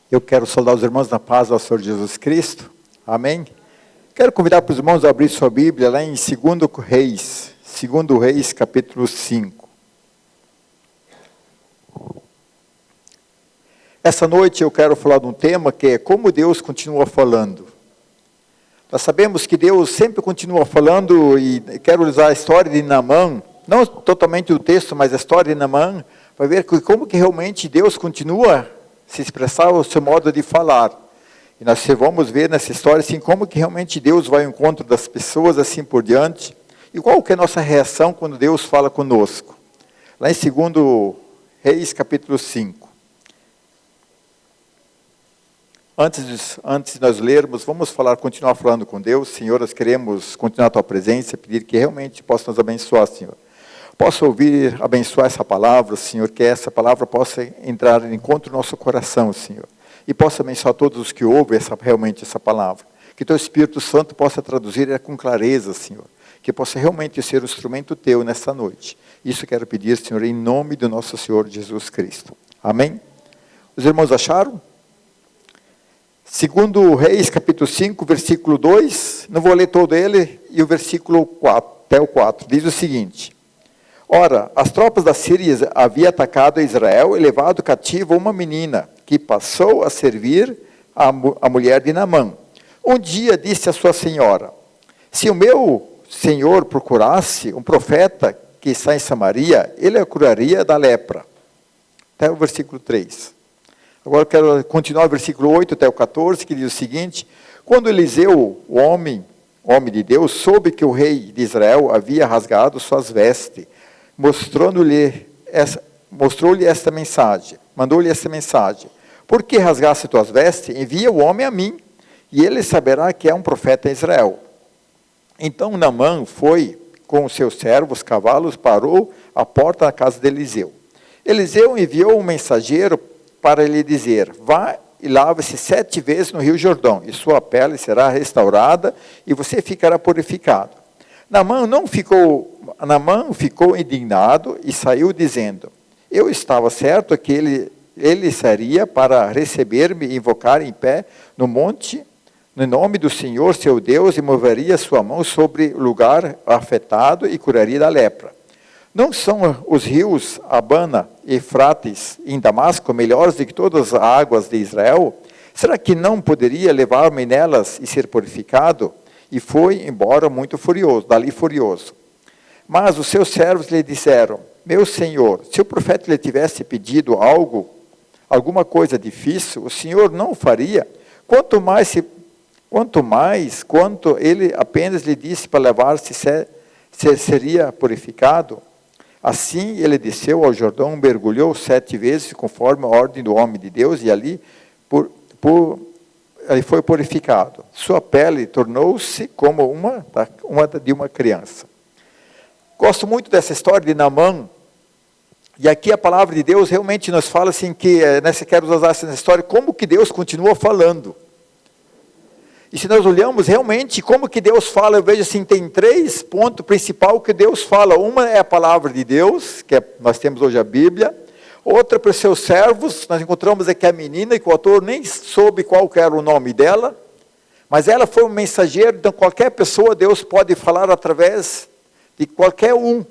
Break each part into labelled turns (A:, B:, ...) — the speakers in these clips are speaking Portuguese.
A: Eu quero saudar os irmãos na paz do Senhor Jesus Cristo. Amém? Quero convidar para os irmãos a abrir sua Bíblia lá em 2 Reis, capítulo 5. Essa noite eu quero falar de um tema que é como Deus continua falando. Nós sabemos que Deus sempre continua falando e quero usar a história de Naamã, não totalmente o texto, mas a história de Naamã, para ver como que realmente Deus continua se expressar o seu modo de falar. E nós vamos ver nessa história assim, como que realmente Deus vai ao encontro das pessoas, assim por diante. E qual que é a nossa reação quando Deus fala conosco? Lá em 2 Reis, capítulo 5. Antes de nós lermos, vamos continuar falando com Deus. Senhor, nós queremos continuar a Tua presença, pedir que realmente possa nos abençoar, Senhor. Possa ouvir, abençoar essa palavra, Senhor, que essa palavra possa entrar em encontro no nosso coração, Senhor. E possa abençoar todos os que ouvem realmente essa palavra. Que Teu Espírito Santo possa traduzir com clareza, Senhor. Que possa realmente ser o instrumento Teu nessa noite. Isso eu quero pedir, Senhor, em nome do nosso Senhor Jesus Cristo. Amém? Os irmãos acharam? 2 Reis, capítulo 5, versículo 2. Não vou ler todo ele. E o versículo 4, até o 4. Diz o seguinte. Ora, as tropas da Síria haviam atacado Israel e levado cativo uma menina, que passou a servir a mulher de Naamã. Um dia disse a sua senhora, se o meu senhor procurasse um profeta que está em Samaria, ele a curaria da lepra. Até o versículo 3. Agora eu quero continuar o versículo 8 até o 14, que diz o seguinte, quando Eliseu, o homem de Deus, soube que o rei de Israel havia rasgado suas vestes, mostrou-lhe esta mensagem, mandou-lhe esta mensagem, por que rasgaste tuas vestes? Envia o homem a mim, e ele saberá que é um profeta em Israel. Então Naamã foi com os seus servos, cavalos, parou à porta da casa de Eliseu. Eliseu enviou um mensageiro para lhe dizer, vá e lave-se 7 vezes no rio Jordão, e sua pele será restaurada, e você ficará purificado. Naamã ficou indignado e saiu dizendo, eu estava certo que ele seria para receber-me e invocar em pé no monte, no nome do Senhor seu Deus, e moveria sua mão sobre o lugar afetado e curaria da lepra. Não são os rios Abana e Eufrates em Damasco melhores do que todas as águas de Israel? Será que não poderia levar-me nelas e ser purificado? E foi embora muito furioso, dali furioso. Mas os seus servos lhe disseram, meu senhor, se o profeta lhe tivesse pedido alguma coisa difícil, o senhor não o faria? Quanto ele apenas lhe disse para levar-se, seria purificado? Assim ele desceu ao Jordão, mergulhou 7 vezes, conforme a ordem do homem de Deus, e ali ele foi purificado. Sua pele tornou-se como uma de uma criança. Gosto muito dessa história de Naamã. E aqui a palavra de Deus realmente nos fala assim que, quero usar essa história, como que Deus continua falando. E se nós olhamos realmente como que Deus fala, eu vejo assim, tem 3 pontos principais que Deus fala. Uma é a palavra de Deus, nós temos hoje a Bíblia. Outra para os seus servos, nós encontramos aqui a menina, que o autor nem soube qual era o nome dela, mas ela foi um mensageiro, então qualquer pessoa Deus pode falar através de qualquer um.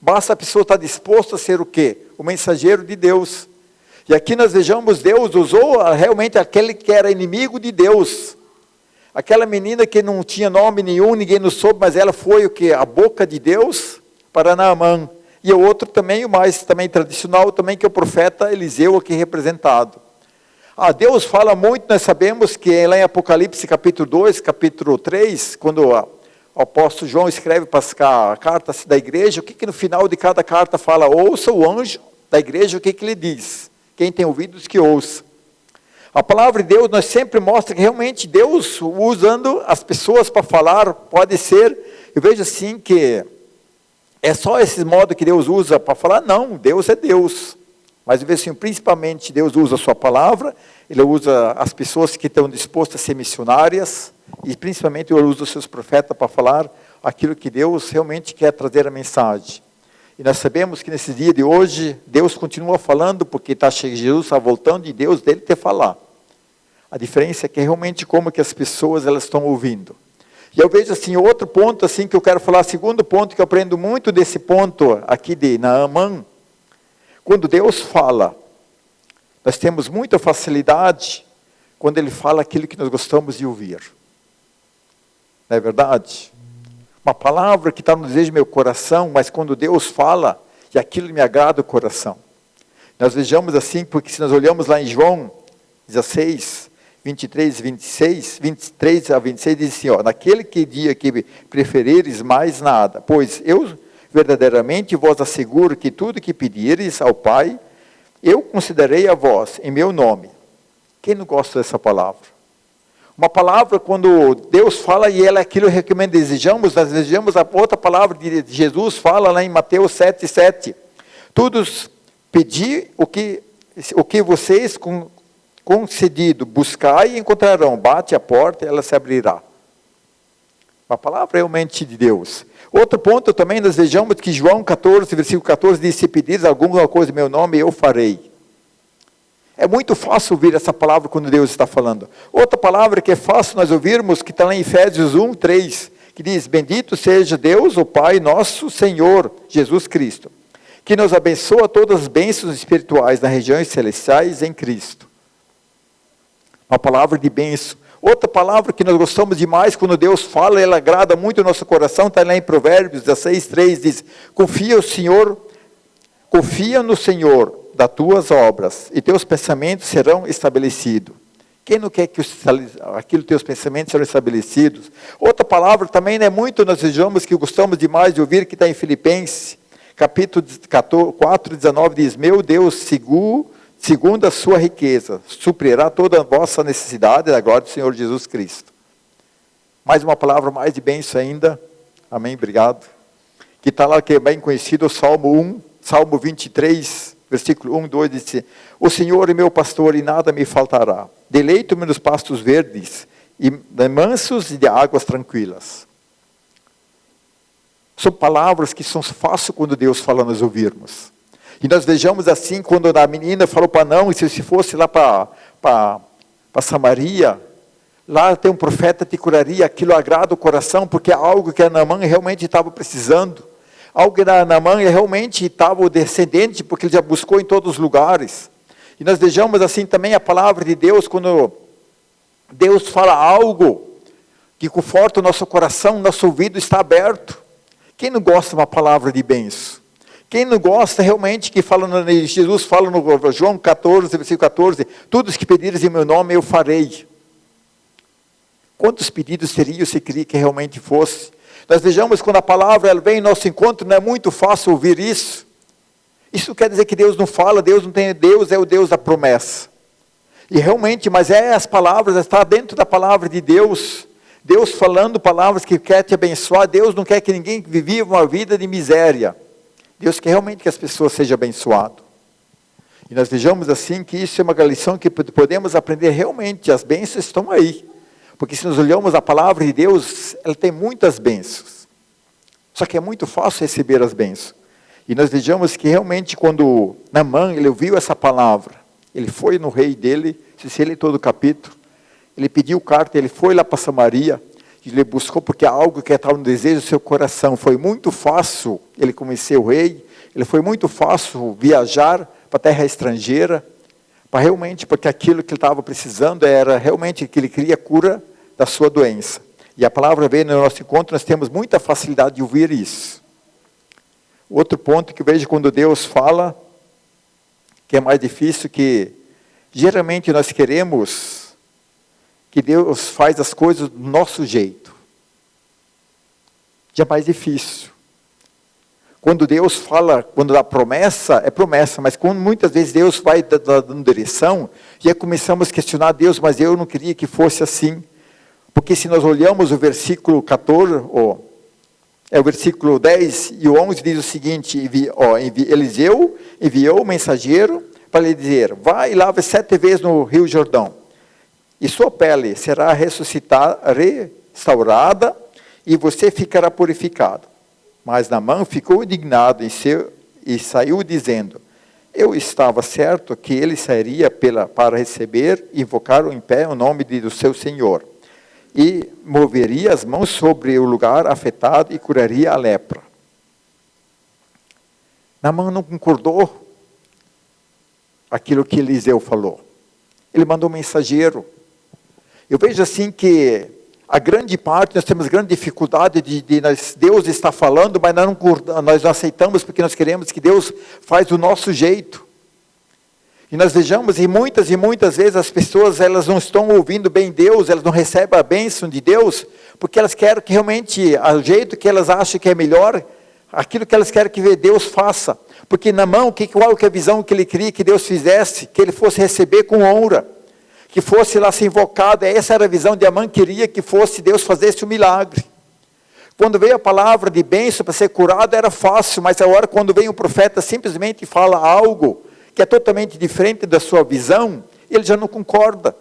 A: Basta a pessoa estar disposta a ser o quê? O mensageiro de Deus. E aqui nós vejamos, Deus usou realmente aquele que era inimigo de Deus. Aquela menina que não tinha nome nenhum, ninguém não soube, mas ela foi o quê? A boca de Deus para Naamã. E o outro também, o mais também tradicional, também que é o profeta Eliseu aqui representado. Deus fala muito, nós sabemos que lá em Apocalipse capítulo 2, capítulo 3, quando o apóstolo João escreve para a carta da igreja, o que no final de cada carta fala? Ouça o anjo da igreja, o que ele diz. Quem tem ouvidos que ouça. A palavra de Deus, nós sempre mostra que realmente Deus usando as pessoas para falar, pode ser, eu vejo assim que é só esse modo que Deus usa para falar? Não, Deus é Deus. Mas eu vejo assim, principalmente Deus usa a sua palavra, Ele usa as pessoas que estão dispostas a ser missionárias, e principalmente Ele usa os seus profetas para falar aquilo que Deus realmente quer trazer a mensagem. E nós sabemos que nesse dia de hoje, Deus continua falando, porque Jesus está voltando e Deus dele ter falar. A diferença é que realmente como que as pessoas elas estão ouvindo. E eu vejo assim, outro ponto assim que eu quero falar, segundo ponto que eu aprendo muito desse ponto aqui de Naamã. Quando Deus fala, nós temos muita facilidade quando Ele fala aquilo que nós gostamos de ouvir. Não é verdade? Uma palavra que está no desejo do meu coração, mas quando Deus fala, e aquilo me agrada o coração. Nós vejamos assim, porque se nós olhamos lá em João 16, 23 a 26, diz assim, ó, naquele dia que preferires mais nada, pois eu verdadeiramente vos asseguro que tudo que pedires ao Pai, eu concederei a vós, em meu nome. Quem não gosta dessa palavra? Uma palavra, quando Deus fala, e ela é aquilo que nós desejamos a outra palavra de Jesus, fala lá em Mateus 7,7. Todos pedi o que vocês concedido, buscai e encontrarão, bate a porta e ela se abrirá. Uma palavra realmente de Deus. Outro ponto também, nós vejamos que João 14, versículo 14, diz, se pedires alguma coisa em meu nome, eu farei. É muito fácil ouvir essa palavra quando Deus está falando. Outra palavra que é fácil nós ouvirmos, que está lá em Efésios 1, 3, que diz, bendito seja Deus, o Pai, nosso Senhor, Jesus Cristo, que nos abençoa todas as bênçãos espirituais nas regiões celestiais em Cristo. Uma palavra de bênção. Outra palavra que nós gostamos demais, quando Deus fala, ela agrada muito o nosso coração, está lá em Provérbios 16, 3, diz, confia no Senhor das tuas obras, e teus pensamentos serão estabelecidos. Quem não quer que aquilo teus pensamentos sejam estabelecidos? Outra palavra também, né, muito nós vejamos que gostamos demais de ouvir, que está em Filipenses, capítulo 4, 19, diz, meu Deus, segundo a sua riqueza, suprirá toda a vossa necessidade da glória do Senhor Jesus Cristo. Mais uma palavra mais de bênção ainda, amém, obrigado, que está lá, que é bem conhecido, o Salmo 23, versículo 1, 2, diz assim, o Senhor é meu pastor e nada me faltará, deleito-me nos pastos verdes, e mansos e de águas tranquilas. São palavras que são fáceis quando Deus fala nós ouvirmos. E nós vejamos assim, quando a menina falou para não, e se fosse lá para Samaria, lá tem um profeta que te curaria, aquilo agrada o coração, porque é algo que a Naamã realmente estava precisando. Algo que a Naamã realmente estava o descendente, porque ele já buscou em todos os lugares. E nós vejamos assim também a palavra de Deus, quando Deus fala algo que conforta o nosso coração, nosso ouvido está aberto. Quem não gosta de uma palavra de bênção? Quem não gosta realmente que Jesus fala no João 14, versículo 14, tudo que pedires em meu nome eu farei. Quantos pedidos seria você queria que realmente fosse? Nós vejamos quando a palavra ela vem em nosso encontro, não é muito fácil ouvir isso. Isso quer dizer que Deus não fala, Deus não tem, Deus é o Deus da promessa. E realmente, mas as palavras, está dentro da palavra de Deus. Deus falando palavras que quer te abençoar, Deus não quer que ninguém viva uma vida de miséria. Deus quer realmente que as pessoas sejam abençoadas. E nós vejamos assim que isso é uma lição que podemos aprender realmente, as bênçãos estão aí. Porque se nós olhamos a palavra de Deus, ela tem muitas bênçãos. Só que é muito fácil receber as bênçãos. E nós vejamos que realmente quando Naamã, ele ouviu essa palavra, ele foi no rei dele, se ele todo o capítulo, ele pediu carta, ele foi lá para Samaria, ele buscou porque é algo que estava no desejo do seu coração. Foi muito fácil ele conhecer o rei, ele foi muito fácil viajar para a terra estrangeira, para realmente, porque aquilo que ele estava precisando era realmente que ele queria cura da sua doença. E a palavra veio no nosso encontro, nós temos muita facilidade de ouvir isso. Outro ponto que eu vejo quando Deus fala, que é mais difícil, que geralmente nós queremos que Deus faz as coisas do nosso jeito. Já é mais difícil. Quando Deus fala, quando dá promessa, é promessa, mas quando muitas vezes Deus vai dando direção, já começamos a questionar Deus, mas eu não queria que fosse assim. Porque se nós olhamos o versículo 14, o versículo 10 e o 11 diz o seguinte, Eliseu enviou o mensageiro para lhe dizer, vai e lave 7 vezes no rio Jordão, e sua pele será restaurada, e você ficará purificado. Mas Naamã ficou indignado e saiu dizendo, eu estava certo que ele sairia para receber e invocar em pé o nome do seu Senhor. E moveria as mãos sobre o lugar afetado e curaria a lepra. Naamã não concordou aquilo que Eliseu falou. Ele mandou um mensageiro. Eu vejo assim que a grande parte, nós temos grande dificuldade Deus está falando, mas nós não aceitamos porque nós queremos que Deus faz do nosso jeito. E nós vejamos, e muitas vezes as pessoas, elas não estão ouvindo bem Deus, elas não recebem a bênção de Deus, porque elas querem que realmente, o jeito que elas acham que é melhor, aquilo que elas querem que Deus faça. Porque Naamã, qual que é a visão que ele queria que Deus fizesse? Que ele fosse receber com honra, que fosse lá ser invocado. Essa era a visão de Naamã, queria que fosse Deus fizesse o milagre. Quando veio a palavra de bênção para ser curado, era fácil, mas agora quando vem o profeta simplesmente fala algo que é totalmente diferente da sua visão, ele já não concorda.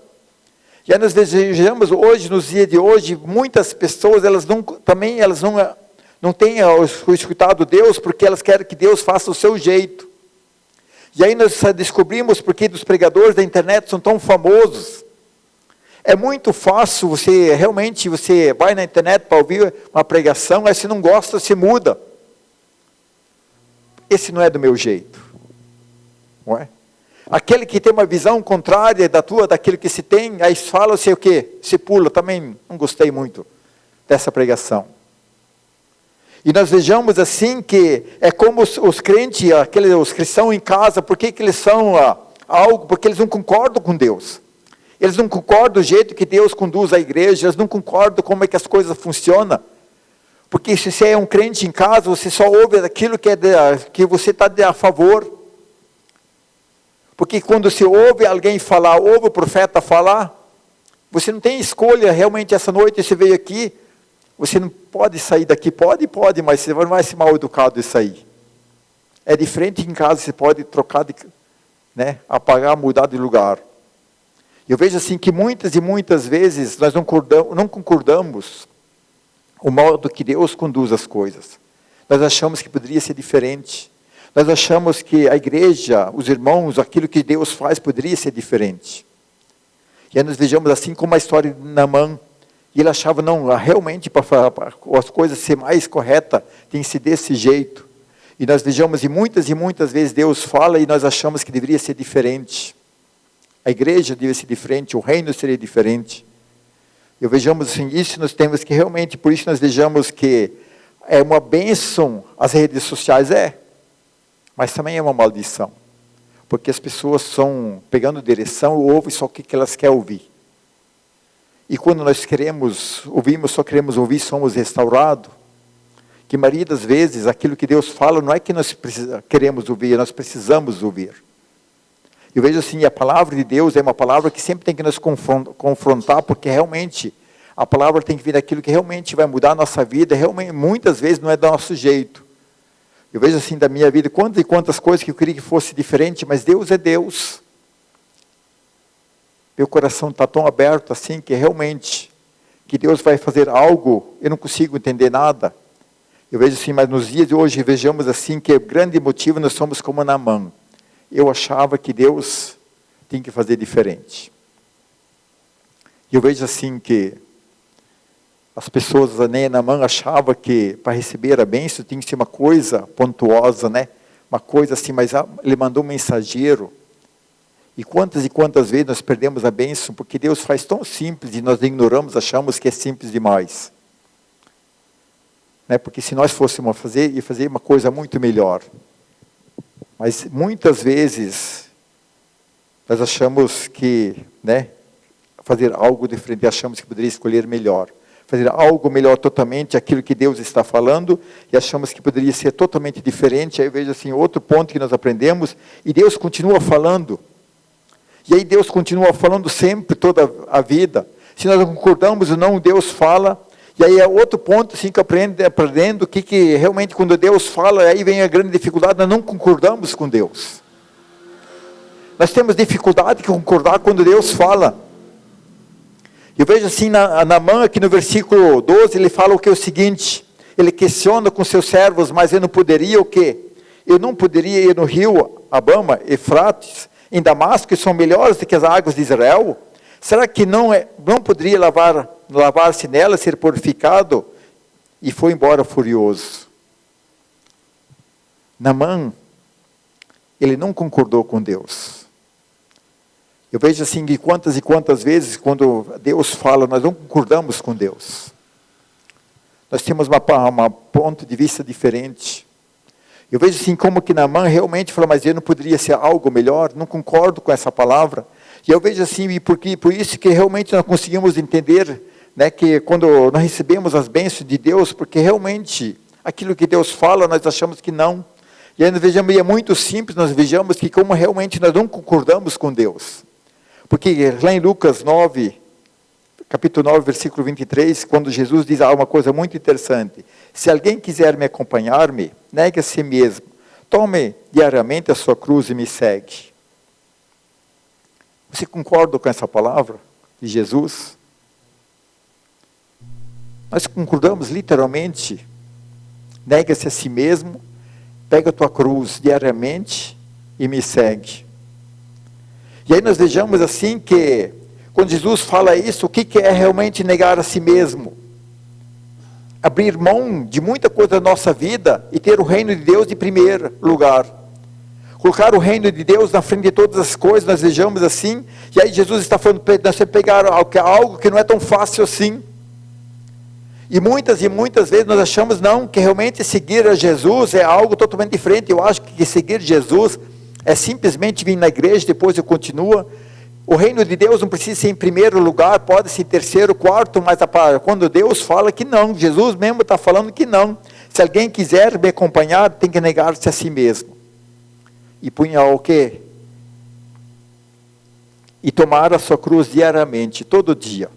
A: E aí nós vejamos hoje, nos dias de hoje, muitas pessoas, elas não têm escutado Deus, porque elas querem que Deus faça o seu jeito. E aí nós descobrimos porque os pregadores da internet são tão famosos. É muito fácil, você vai na internet para ouvir uma pregação, aí se não gosta, você muda. Esse não é do meu jeito. Não é? Aquele que tem uma visão contrária daquilo que se tem, aí fala-se o quê? Se pula, também não gostei muito dessa pregação. E nós vejamos assim que é como os crentes, os cristãos em casa, por que eles são algo? Porque eles não concordam com Deus. Eles não concordam do jeito que Deus conduz a igreja, eles não concordam como é que as coisas funcionam. Porque se você é um crente em casa, você só ouve aquilo que você está a favor. Porque quando você ouve alguém falar, ouve o profeta falar, você não tem escolha, realmente essa noite você veio aqui, você não pode sair daqui, pode, mas você não vai ser mal educado de sair. É diferente em casa, você pode trocar, apagar, mudar de lugar. Eu vejo assim que muitas vezes nós não concordamos o modo que Deus conduz as coisas. Nós achamos que poderia ser diferente. Nós achamos que a igreja, os irmãos, aquilo que Deus faz poderia ser diferente. E aí nós vejamos assim como a história de Naamã. E ele achava, não, realmente para as coisas ser mais corretas, tem que ser desse jeito. E nós vejamos, e muitas vezes Deus fala e nós achamos que deveria ser diferente. A igreja deveria ser diferente, o reino seria diferente. Eu vejamos assim, isso nós temos que realmente, por isso nós vejamos que é uma bênção as redes sociais, mas também é uma maldição. Porque as pessoas estão pegando direção, ouvem só o que elas querem ouvir. E quando nós só queremos ouvir, somos restaurados. Que a maioria das vezes, aquilo que Deus fala, não é que nós queremos ouvir, nós precisamos ouvir. Eu vejo assim, a palavra de Deus é uma palavra que sempre tem que nos confrontar, porque realmente, a palavra tem que vir daquilo que realmente vai mudar a nossa vida, realmente, muitas vezes não é do nosso jeito. Eu vejo assim da minha vida, quantas e quantas coisas que eu queria que fosse diferente, mas Deus é Deus. Meu coração está tão aberto assim, que realmente, que Deus vai fazer algo, eu não consigo entender nada. Eu vejo assim, mas nos dias de hoje, vejamos assim, que o grande motivo, nós somos como Naamã. Eu achava que Deus tem que fazer diferente. E eu vejo assim que as pessoas, Naamã achava que para receber a bênção tinha que ser uma coisa pontuosa, uma coisa assim, mas ele mandou um mensageiro. E quantas vezes nós perdemos a bênção, porque Deus faz tão simples e nós ignoramos, achamos que é simples demais. Porque se nós fôssemos fazer uma coisa muito melhor. Mas muitas vezes nós achamos que fazer algo diferente, achamos que poderia escolher melhor. Fazer algo melhor totalmente, aquilo que Deus está falando, e achamos que poderia ser totalmente diferente. Aí eu vejo assim, outro ponto que nós aprendemos, e Deus continua falando. E aí Deus continua falando sempre, toda a vida. Se nós não concordamos ou não, Deus fala. E aí é outro ponto assim, que aprendendo que realmente quando Deus fala, aí vem a grande dificuldade, nós não concordamos com Deus. Nós temos dificuldade de concordar quando Deus fala. Eu vejo assim, Naamã, aqui no versículo 12, ele fala o seguinte, ele questiona com seus servos, mas eu não poderia o quê? Eu não poderia ir no rio Abama, Efrates, em Damasco, que são melhores do que as águas de Israel? Será que não poderia lavar-se nela, ser purificado? E foi embora furioso. Naamã, ele não concordou com Deus. Eu vejo assim que quantas e quantas vezes, quando Deus fala, nós não concordamos com Deus. Nós temos uma ponto de vista diferente. Eu vejo assim como que Naamã realmente falou, mas ele não poderia ser algo melhor, não concordo com essa palavra. E eu vejo assim, e por isso que realmente nós conseguimos entender, né, que quando nós recebemos as bênçãos de Deus, porque realmente aquilo que Deus fala, nós achamos que não. E aí nós vejamos, e é muito simples, nós vejamos que como realmente nós não concordamos com Deus. Porque lá em Lucas 9, capítulo 9, versículo 23, quando Jesus diz uma coisa muito interessante. Se alguém quiser me acompanhar-me, negue a si mesmo. Tome diariamente a sua cruz e me segue. Você concorda com essa palavra de Jesus? Nós concordamos literalmente. Nega-se a si mesmo, pega a tua cruz diariamente e me segue. E aí nós vejamos assim que, quando Jesus fala isso, o que é realmente negar a si mesmo? Abrir mão de muita coisa da nossa vida e ter o reino de Deus em primeiro lugar. Colocar o reino de Deus na frente de todas as coisas, nós vejamos assim. E aí Jesus está falando para nós pegar algo que não é tão fácil assim. E muitas vezes nós achamos não, que realmente seguir a Jesus é algo totalmente diferente. Eu acho que seguir Jesus é simplesmente vir na igreja, depois eu continuo. O reino de Deus não precisa ser em primeiro lugar, pode ser em terceiro, quarto, mas quando Deus fala que não, Jesus mesmo está falando que não. Se alguém quiser me acompanhar, tem que negar-se a si mesmo. E punha o quê? E tomar a sua cruz diariamente, todo dia.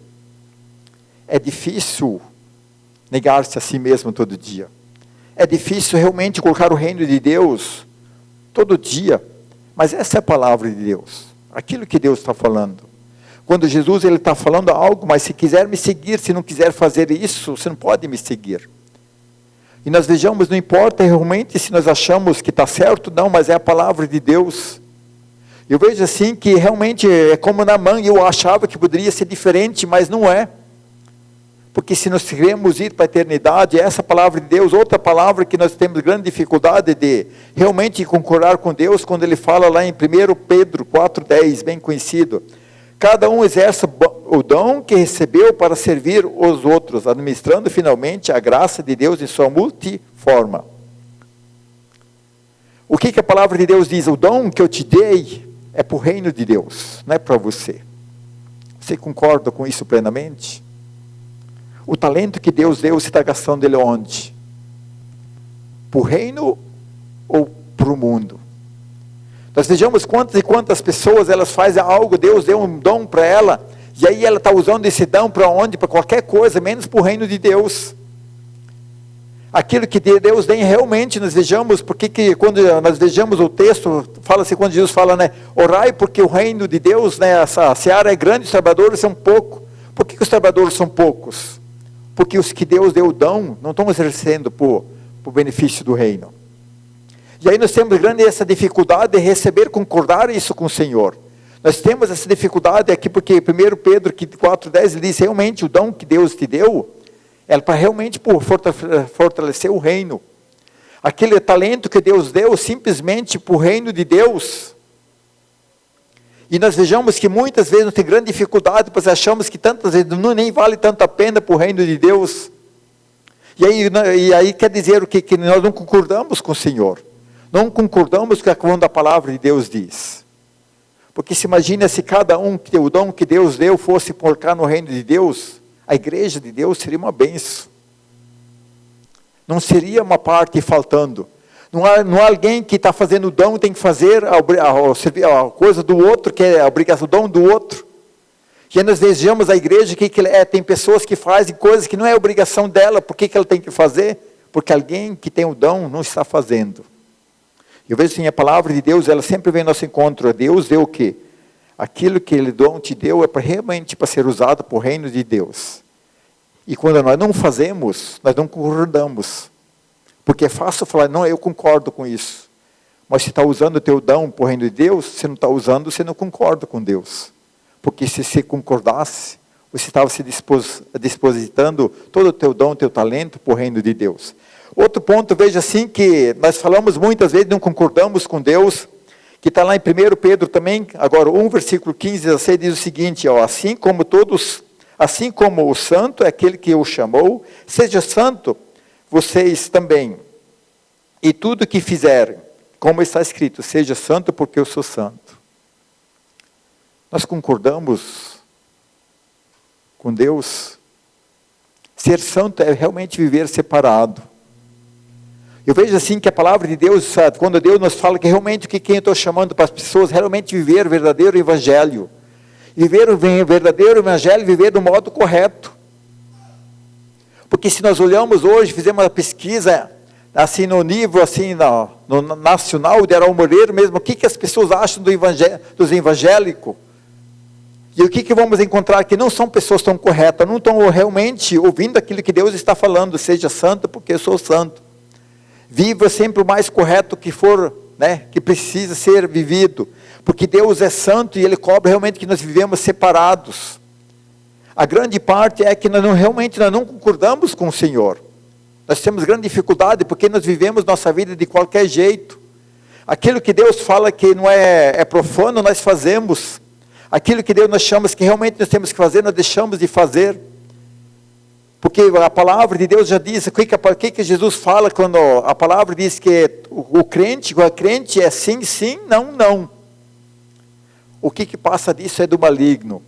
A: É difícil negar-se a si mesmo todo dia. É difícil realmente colocar o reino de Deus todo dia. Mas essa é a palavra de Deus. Aquilo que Deus está falando. Quando Jesus ele está falando algo, mas se quiser me seguir, se não quiser fazer isso, você não pode me seguir. E nós vejamos, não importa realmente se nós achamos que está certo, não, mas é a palavra de Deus. Eu vejo assim que realmente é como Naamã, eu achava que poderia ser diferente, mas não é. Porque se nós queremos ir para a eternidade, essa palavra de Deus, outra palavra que nós temos grande dificuldade de realmente concordar com Deus, quando ele fala lá em 1 Pedro 4,10, bem conhecido. Cada um exerce o dom que recebeu para servir os outros, administrando finalmente a graça de Deus em sua multiforma. O que a palavra de Deus diz? O dom que eu te dei é para o reino de Deus, não é para você. Você concorda com isso plenamente? O talento que Deus deu, você está gastando ele onde? Para o reino ou para o mundo? Nós vejamos quantas e quantas pessoas elas fazem algo, Deus deu um dom para ela, e aí ela está usando esse dom para onde? Para qualquer coisa, menos para o reino de Deus. Aquilo que Deus tem realmente, nós vejamos, porque quando nós vejamos o texto, fala assim, quando Jesus fala, né, orai porque o reino de Deus, né, essa seara é grande, os trabalhadores são poucos. Por que os trabalhadores são poucos? Porque os que Deus deu o dom, não estão exercendo por benefício do reino. E aí nós temos grande essa dificuldade de receber, concordar isso com o Senhor. Nós temos essa dificuldade aqui, porque 1 Pedro 4,10 ele diz, realmente o dom que Deus te deu, é para realmente fortalecer o reino. Aquele talento que Deus deu, simplesmente para o reino de Deus. E nós vejamos que muitas vezes nós temos grande dificuldade, porque achamos que tantas vezes não nem vale tanto a pena para o reino de Deus. E aí quer dizer o quê? Que nós não concordamos com o Senhor. Não concordamos com quando a palavra de Deus diz. Porque se imagina se cada um que o dom que Deus deu fosse colocar no reino de Deus, a igreja de Deus seria uma bênção. Não seria uma parte faltando. Não há alguém que está fazendo o dom, tem que fazer a coisa do outro, que é a obrigação do dom do outro. E aí nós vejamos a igreja que tem pessoas que fazem coisas que não é obrigação dela. Por que ela tem que fazer? Porque alguém que tem o dom não está fazendo. Eu vejo assim, a palavra de Deus, ela sempre vem ao nosso encontro. Deus deu o quê? Aquilo que Ele dom te deu é realmente para ser usado para o reino de Deus. E quando nós não fazemos, nós não concordamos. Porque é fácil falar, não, eu concordo com isso. Mas se está usando o teu dom para o reino de Deus, se não está usando, você não concorda com Deus. Porque se você concordasse, você estava se dispositando todo o teu dom, o teu talento para o reino de Deus. Outro ponto, veja assim, que nós falamos muitas vezes, não concordamos com Deus, que está lá em 1 Pedro também, agora 1, versículo 15, 16, diz o seguinte, ó, assim como o santo é aquele que o chamou, seja santo vocês também. E tudo que fizerem, como está escrito, seja santo porque eu sou santo. Nós concordamos com Deus? Ser santo é realmente viver separado. Eu vejo assim que a palavra de Deus, sabe, quando Deus nos fala que realmente quem eu estou chamando para as pessoas, realmente viver o verdadeiro evangelho. Viver o verdadeiro evangelho, viver do modo correto. Porque se nós olhamos hoje, fizemos uma pesquisa, assim no nível assim, no nacional, de Araújo Moreira mesmo, o que as pessoas acham dos evangélicos? E o que vamos encontrar? Que não são pessoas tão corretas, não estão realmente ouvindo aquilo que Deus está falando, seja santo porque eu sou santo. Viva sempre o mais correto que for, né, que precisa ser vivido, porque Deus é santo e Ele cobra realmente que nós vivemos separados. A grande parte é que nós não concordamos com o Senhor. Nós temos grande dificuldade porque nós vivemos nossa vida de qualquer jeito. Aquilo que Deus fala que não é profano, nós fazemos. Aquilo que Deus nos chama que realmente nós temos que fazer, nós deixamos de fazer. Porque a palavra de Deus já diz, o que Jesus fala quando a palavra diz que o crente é sim, sim, não, não. O que passa disso é do maligno.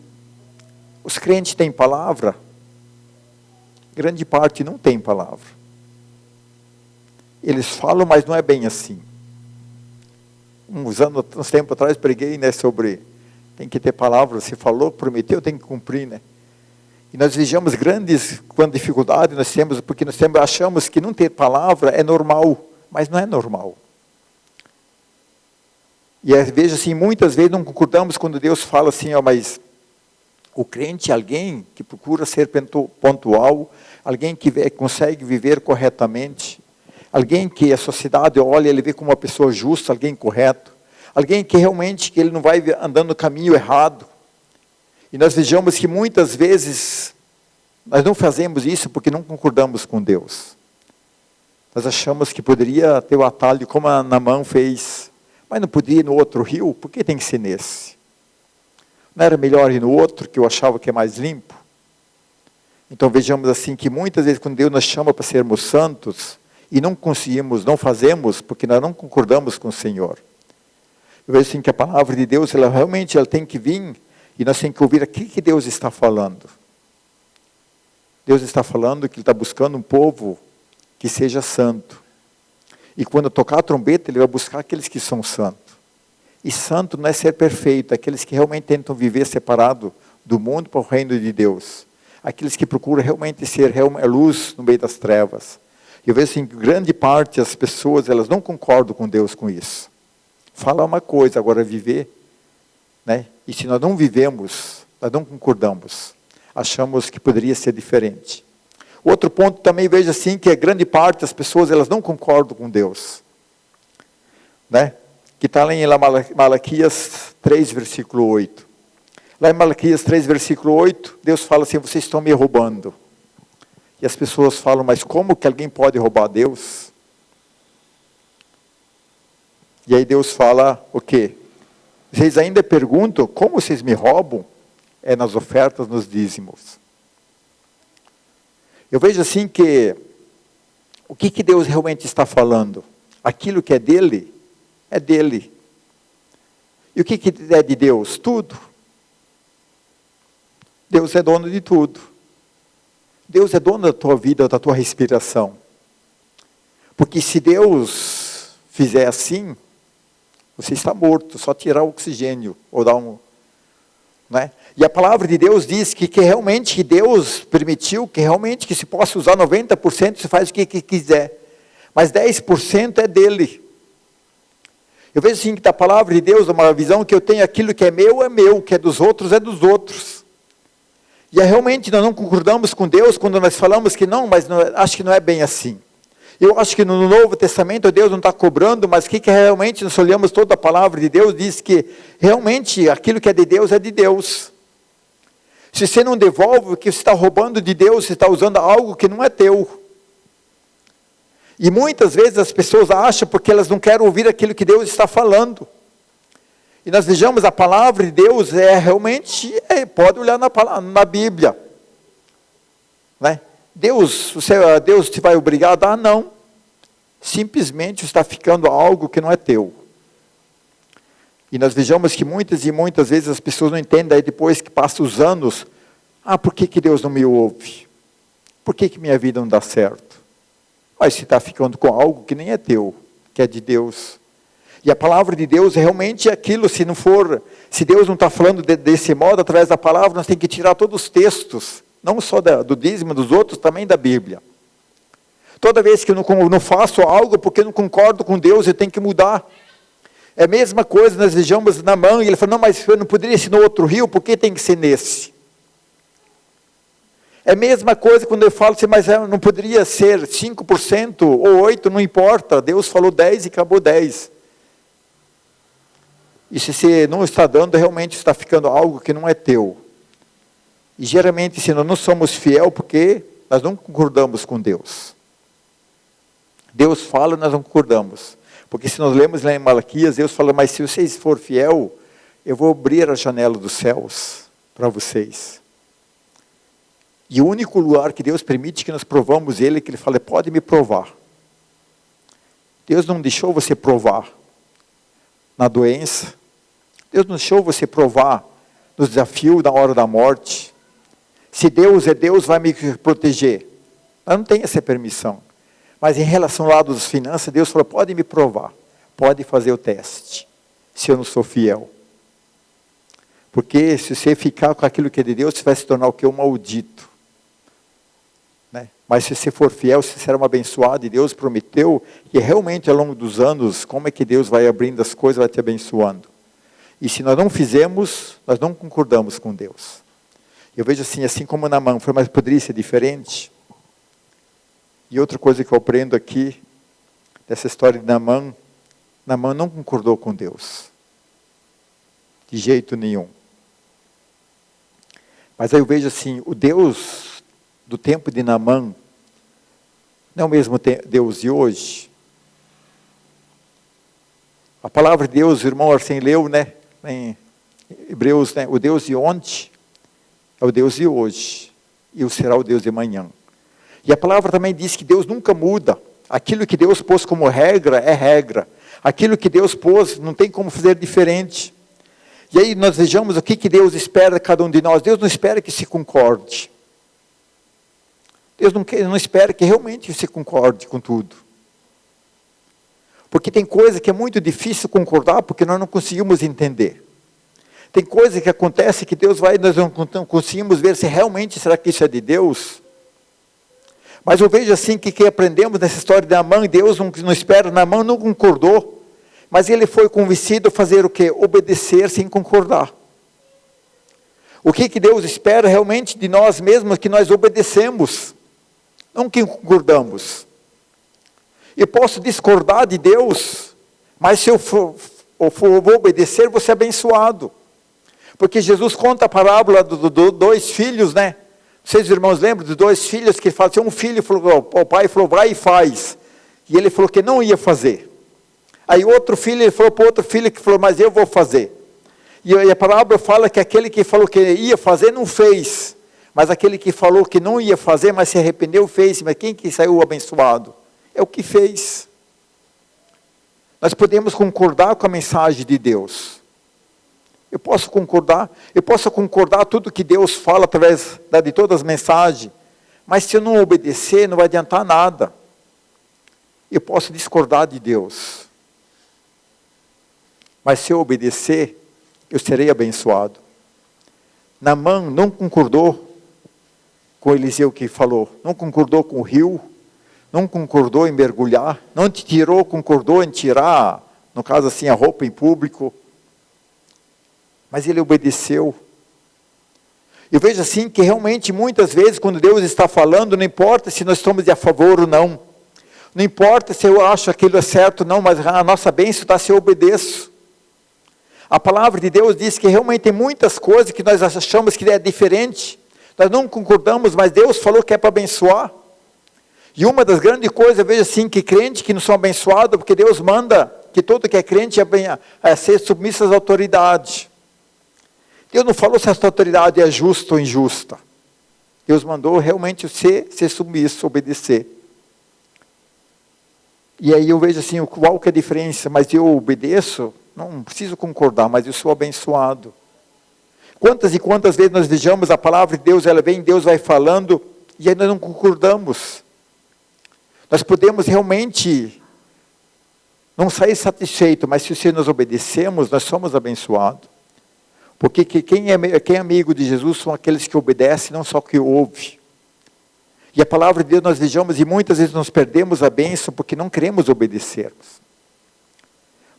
A: Os crentes têm palavra? Grande parte não tem palavra. Eles falam, mas não é bem assim. Uns tempos atrás preguei, né, sobre tem que ter palavra, se falou, prometeu, tem que cumprir, né? E nós vejamos grandes dificuldades nós temos, porque nós sempre achamos que não ter palavra é normal, mas não é normal. E veja assim, muitas vezes não concordamos quando Deus fala assim, ó, mas o crente é alguém que procura ser pontual, alguém que consegue viver corretamente, alguém que a sociedade olha, ele vê como uma pessoa justa, alguém correto, alguém que realmente que ele não vai andando no caminho errado. E nós vejamos que muitas vezes nós não fazemos isso porque não concordamos com Deus. Nós achamos que poderia ter o atalho como a Naamã fez, mas não podia ir no outro rio, por que tem que ser nesse? Não era melhor ir no outro, que eu achava que é mais limpo? Então vejamos assim, que muitas vezes quando Deus nos chama para sermos santos, e não conseguimos, não fazemos, porque nós não concordamos com o Senhor. Eu vejo assim que a palavra de Deus, ela realmente tem que vir, e nós temos que ouvir aquilo que Deus está falando. Deus está falando que Ele está buscando um povo que seja santo. E quando tocar a trombeta, Ele vai buscar aqueles que são santos. E santo não é ser perfeito, é aqueles que realmente tentam viver separado do mundo para o reino de Deus. Aqueles que procuram realmente ser luz no meio das trevas. Eu vejo assim, que grande parte das pessoas, elas não concordam com Deus com isso. Fala uma coisa, agora viver, né? E se nós não vivemos, nós não concordamos. Achamos que poderia ser diferente. Outro ponto também vejo assim, que a grande parte das pessoas, elas não concordam com Deus. Né? Que está lá em Malaquias 3, versículo 8. Lá em Malaquias 3, versículo 8, Deus fala assim, vocês estão me roubando. E as pessoas falam, mas como que alguém pode roubar Deus? E aí Deus fala o quê? Vocês ainda perguntam, como vocês me roubam? É nas ofertas, nos dízimos. Eu vejo assim que, o que Deus realmente está falando? Aquilo que é dele, é dele. E o que é de Deus? Tudo. Deus é dono de tudo. Deus é dono da tua vida, da tua respiração. Porque se Deus fizer assim, você está morto, só tirar o oxigênio, ou dar um... Né? E a palavra de Deus diz que realmente que Deus permitiu, que realmente que se possa usar 90%, você faz o que quiser. Mas 10% é dele. Eu vejo assim que da palavra de Deus, uma visão que eu tenho, aquilo que é meu, que é dos outros, é dos outros. E realmente nós não concordamos com Deus quando nós falamos que não, mas não, acho que não é bem assim. Eu acho que no Novo Testamento Deus não está cobrando, mas o que realmente nós olhamos toda a palavra de Deus, diz que realmente aquilo que é de Deus é de Deus. Se você não devolve o que você está roubando de Deus, você está usando algo que não é teu. E muitas vezes as pessoas acham porque elas não querem ouvir aquilo que Deus está falando. E nós vejamos, a palavra de Deus pode olhar na Bíblia. Né? Deus te vai obrigar a dar? Não. Simplesmente está ficando algo que não é teu. E nós vejamos que muitas e muitas vezes as pessoas não entendem, aí depois que passam os anos, por que Deus não me ouve? Por que minha vida não dá certo? Mas você está ficando com algo que nem é teu, que é de Deus. E a palavra de Deus realmente é aquilo, se Deus não está falando desse modo, através da palavra, nós temos que tirar todos os textos, não só do dízimo, dos outros, também da Bíblia. Toda vez que eu não faço algo, porque eu não concordo com Deus, eu tenho que mudar. É a mesma coisa, nós vejamos Naamã, e ele falou, não, mas eu não poderia ser no outro rio, por que tem que ser nesse? É a mesma coisa quando eu falo assim, mas não poderia ser 5% ou 8%, não importa, Deus falou 10 e acabou 10. E se você não está dando, realmente está ficando algo que não é teu. E geralmente, se nós não somos fiel, porque nós não concordamos com Deus. Deus fala, nós não concordamos. Porque se nós lemos lá em Malaquias, Deus fala, mas se vocês for fiel, eu vou abrir a janela dos céus para vocês. E o único lugar que Deus permite que nós provamos Ele, que Ele fala, pode me provar. Deus não deixou você provar na doença. Deus não deixou você provar nos desafios da hora da morte. Se Deus é Deus, vai me proteger. Eu não tenho essa permissão. Mas em relação ao lado das finanças, Deus falou, pode me provar. Pode fazer o teste. Se eu não sou fiel. Porque se você ficar com aquilo que é de Deus, você vai se tornar o que? Um maldito. Né? Mas se você for fiel, se você será um abençoado, e Deus prometeu que realmente ao longo dos anos, como é que Deus vai abrindo as coisas, vai te abençoando. E se nós não fizermos, nós não concordamos com Deus. Eu vejo assim como Naamã, mas poderia ser diferente? E outra coisa que eu aprendo aqui, dessa história de Naamã não concordou com Deus. De jeito nenhum. Mas aí eu vejo assim, o Deus do tempo de Naamã, não é o mesmo Deus de hoje. A palavra de Deus, o irmão Arsene leu, né? Em Hebreus, né? O Deus de ontem é o Deus de hoje, e o será o Deus de amanhã. E a palavra também diz que Deus nunca muda. Aquilo que Deus pôs como regra, é regra. Aquilo que Deus pôs, não tem como fazer diferente. E aí nós vejamos o que Deus espera de cada um de nós. Deus não espera que se concorde. Deus não espera que realmente se concorde com tudo. Porque tem coisa que é muito difícil concordar, porque nós não conseguimos entender. Tem coisa que acontece que Deus nós não conseguimos ver se realmente será que isso é de Deus. Mas eu vejo assim que aprendemos nessa história de Naamã, Deus não espera, Naamã não concordou, mas ele foi convencido a fazer o quê? Obedecer sem concordar. O que Deus espera realmente de nós mesmos, que nós obedecemos, não que concordamos. Eu posso discordar de Deus, mas se eu vou obedecer, vou ser abençoado. Porque Jesus conta a parábola dos dois filhos, né? Vocês, irmãos, lembram dos dois filhos que falam assim, um filho falou, o pai falou, vai e faz. E ele falou que não ia fazer. Aí outro filho, ele falou para o outro filho que falou, mas eu vou fazer. E a parábola fala que aquele que falou que ia fazer, não fez. Mas aquele que falou que não ia fazer, mas se arrependeu, fez. Mas quem que saiu abençoado? É o que fez. Nós podemos concordar com a mensagem de Deus. Eu posso concordar tudo que Deus fala através de todas as mensagens, mas se eu não obedecer, não vai adiantar nada. Eu posso discordar de Deus, mas se eu obedecer, eu serei abençoado. Naamã não concordou com Eliseu que falou, não concordou com o rio, não concordou em mergulhar, não concordou em tirar, no caso assim, a roupa em público, mas ele obedeceu. Eu vejo assim que realmente muitas vezes quando Deus está falando, não importa se nós estamos a favor ou não. Não importa se eu acho aquilo é certo ou não, mas a nossa bênção está se eu obedeço. A palavra de Deus diz que realmente tem muitas coisas que nós achamos que é diferente. Nós não concordamos, mas Deus falou que é para abençoar. E uma das grandes coisas, eu vejo assim, que crente que não são abençoados, porque Deus manda que todo que é crente é ser submisso às autoridades. Deus não falou se essa autoridade é justa ou injusta. Deus mandou realmente você ser submisso, obedecer. E aí eu vejo assim, qual que é a diferença? Mas eu obedeço, não preciso concordar, mas eu sou abençoado. Quantas e quantas vezes nós vejamos a palavra de Deus, ela vem, Deus vai falando, e aí nós não concordamos. Nós podemos realmente não sair satisfeito, mas se nós obedecemos, nós somos abençoados. Porque quem é amigo de Jesus são aqueles que obedecem, não só que ouvem. E a palavra de Deus nós vejamos, e muitas vezes nós perdemos a bênção porque não queremos obedecermos.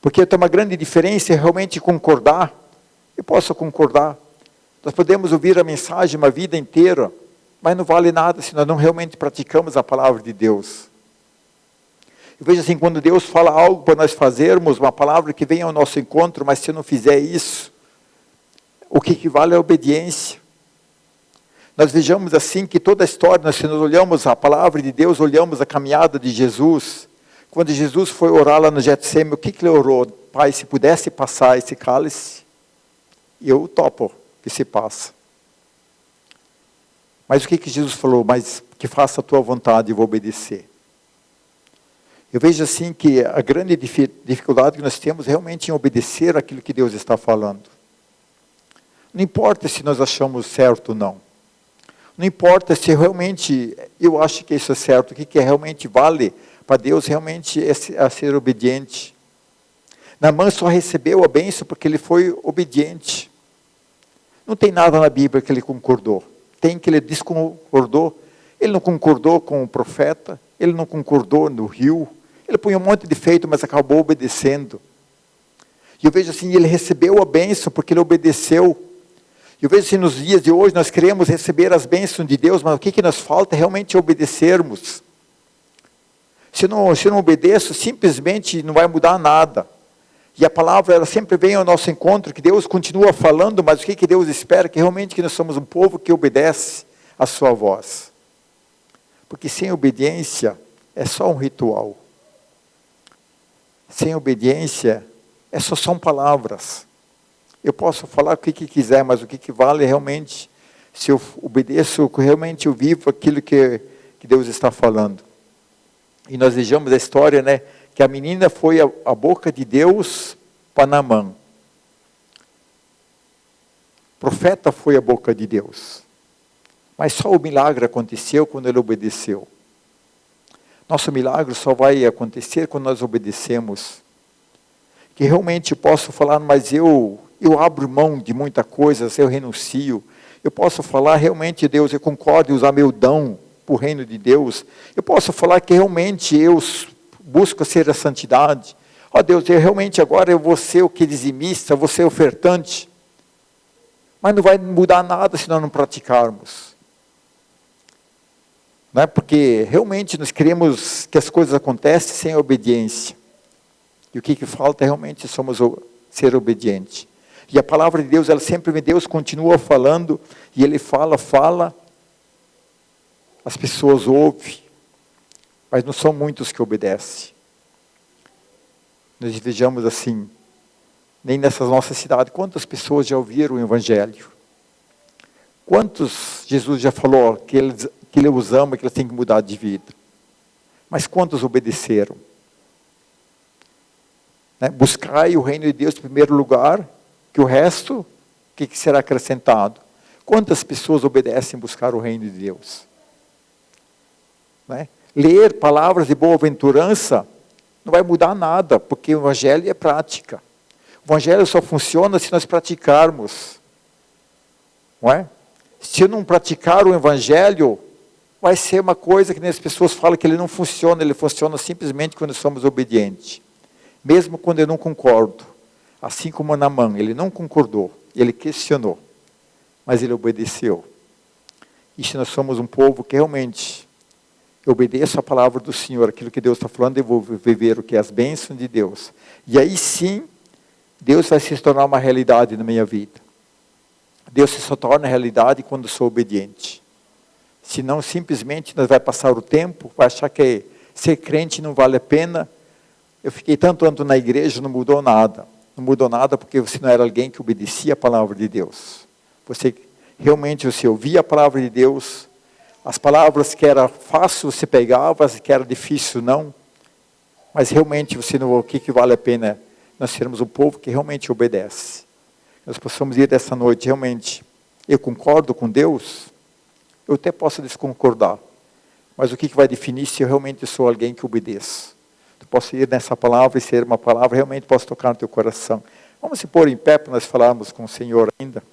A: Porque tem uma grande diferença realmente concordar. Eu posso concordar. Nós podemos ouvir a mensagem uma vida inteira, mas não vale nada se nós não realmente praticamos a palavra de Deus. Eu vejo assim, quando Deus fala algo para nós fazermos, uma palavra que vem ao nosso encontro, mas se eu não fizer isso, o que vale é a obediência. Nós vejamos assim que toda a história, se nós olhamos a palavra de Deus, olhamos a caminhada de Jesus, quando Jesus foi orar lá no Getsêmani, o que ele orou? Pai, se pudesse passar esse cálice, eu topo que se passa. Mas o que Jesus falou? Mas que faça a tua vontade e vou obedecer. Eu vejo assim que a grande dificuldade que nós temos realmente em obedecer aquilo que Deus está falando. Não importa se nós achamos certo ou não. Não importa se realmente eu acho que isso é certo, o que realmente vale para Deus realmente é ser obediente. Naamã só recebeu a bênção porque ele foi obediente. Não tem nada na Bíblia que ele concordou. Tem que ele discordou. Ele não concordou com o profeta, ele não concordou no rio, ele põe um monte de defeito, mas acabou obedecendo. E eu vejo assim, ele recebeu a bênção porque ele obedeceu. Eu vejo assim, nos dias de hoje nós queremos receber as bênçãos de Deus, mas o que nos falta é realmente obedecermos. Se não obedeço, simplesmente não vai mudar nada. E a palavra, ela sempre vem ao nosso encontro, que Deus continua falando, mas o que Deus espera? Que realmente nós somos um povo que obedece a sua voz. Porque sem obediência, é só um ritual. Sem obediência, são palavras. Eu posso falar o que quiser, mas o que vale realmente, se eu obedeço, realmente eu vivo aquilo que Deus está falando. E nós vejamos a história, né, que a menina foi a boca de Deus para Naamã. O profeta foi a boca de Deus. Mas só o milagre aconteceu quando ele obedeceu. Nosso milagre só vai acontecer quando nós obedecemos. Que realmente posso falar, mas eu abro mão de muita coisa, eu renuncio. Eu posso falar realmente, Deus, eu concordo em usar meu dom para o reino de Deus. Eu posso falar que realmente eu busco ser a santidade. Ó Deus, realmente agora eu vou ser o que dizimista, vou ser ofertante. Mas não vai mudar nada se nós não praticarmos. Não é? Porque realmente nós queremos que as coisas acontecem sem obediência. E o que falta realmente somos ser obedientes. E a palavra de Deus, ela sempre, Deus continua falando, e Ele fala, as pessoas ouvem, mas não são muitos que obedecem. Nós vejamos assim, nem nessa nossa cidade, quantas pessoas já ouviram o Evangelho? Quantos Jesus já falou que Ele os ama, que eles têm que mudar de vida? Mas quantos obedeceram? Buscai o reino de Deus em primeiro lugar, que o resto, o que será acrescentado? Quantas pessoas obedecem buscar o reino de Deus? Ler palavras de boa-aventurança não vai mudar nada, porque o Evangelho é prática. O Evangelho só funciona se nós praticarmos. Não é? Se eu não praticar o Evangelho, vai ser uma coisa que as pessoas falam que ele não funciona, ele funciona simplesmente quando somos obedientes. Mesmo quando eu não concordo. Assim como Naamã, ele não concordou, ele questionou, mas ele obedeceu. E se nós somos um povo que realmente Eu obedeço a palavra do Senhor, aquilo que Deus está falando, eu vou viver o que é as bênçãos de Deus. E aí sim, Deus vai se tornar uma realidade na minha vida. Deus se torna realidade quando sou obediente. Senão, simplesmente, nós vai passar o tempo, vai achar que ser crente não vale a pena. Eu fiquei tanto ano na igreja, não mudou nada. Não mudou nada porque você não era alguém que obedecia a palavra de Deus. Realmente você ouvia a palavra de Deus. As palavras que era fácil você pegava, as que era difícil não. Mas realmente o que vale a pena nós sermos um povo que realmente obedece. Nós possamos ir dessa noite, realmente, eu concordo com Deus, eu até posso desconcordar, mas o que vai definir se eu realmente sou alguém que obedeço? Eu posso ir nessa palavra e ser uma palavra, realmente posso tocar no teu coração. Vamos se pôr em pé para nós falarmos com o Senhor ainda.